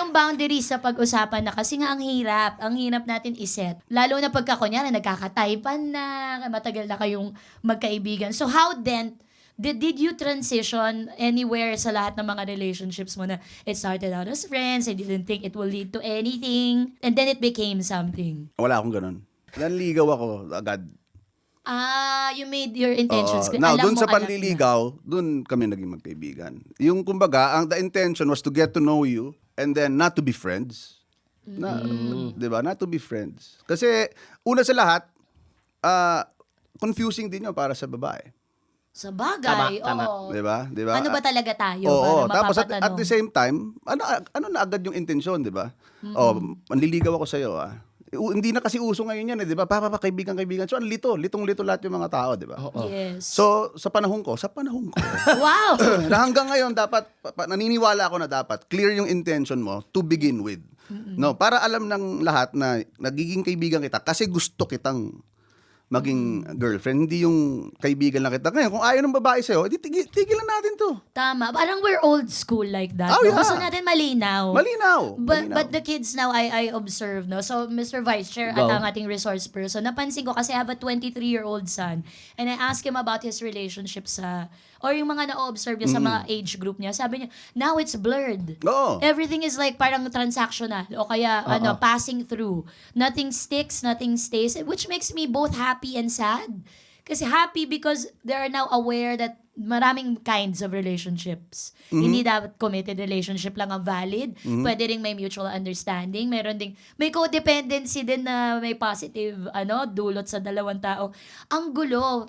ang boundaries sa pag-usapan na kasi nga ang hirap natin iset. Lalo na pagka kunyari nagkakataypan na, matagal na kayong magkaibigan. So how then, did you transition anywhere sa lahat ng mga relationships mo na it started out as friends, I didn't think it will lead to anything, and then it became something? Wala akong ganun. Nanligaw ako agad. You made your intentions clear. Now, Alam dun mo, sa alam na. panliligaw, dun kami naging magkaibigan. Yung kumbaga, the intention was to get to know you and then not to be friends. Na, 'di ba? Not to be friends. Kasi una sa lahat, confusing din 'yun para sa babae. Sa bagay, Tama. oo. 'Di ba? 'Di ba? Ano ba talaga tayo? Oo, para tapos at mapapatanong? the same time, ano na agad yung intensyon, 'di ba? Manliligaw ako sa iyo, hindi na kasi uso ngayon yan, 'di ba? Kaibigan. So, litong-lito lahat yung mga tao, 'di ba? Yes. So, sa panahon ko, Wow! na hanggang ngayon dapat naniniwala ako na dapat clear yung intention mo to begin with. No, para alam ng lahat na nagiging kaibigan kita kasi gusto kitang maging girlfriend, hindi yung kaibigan lang kita. Ngayon, kung ayaw ng babae sa'yo, edi tigilan natin to. Tama. Parang we're old school like that. Oh, no? yeah. Gusto natin malinaw. Malinaw. But the kids now, I observe, no? So, Mr. Vice Chair at Go. ang ating resource person, napansin ko kasi I have a 23-year-old son and I asked him about his relationship or yung mga na-observe niya sa mga age group niya. Sabi niya, now it's blurred. Oo. Everything is like parang transactional o kaya passing through. Nothing sticks, nothing stays, which makes me both happy and sad. Kasi happy because they are now aware that maraming kinds of relationships. Hindi dapat committed relationship lang ang valid. Pwede ring may mutual understanding. May codependency din na may positive dulot sa dalawang tao. Ang gulo.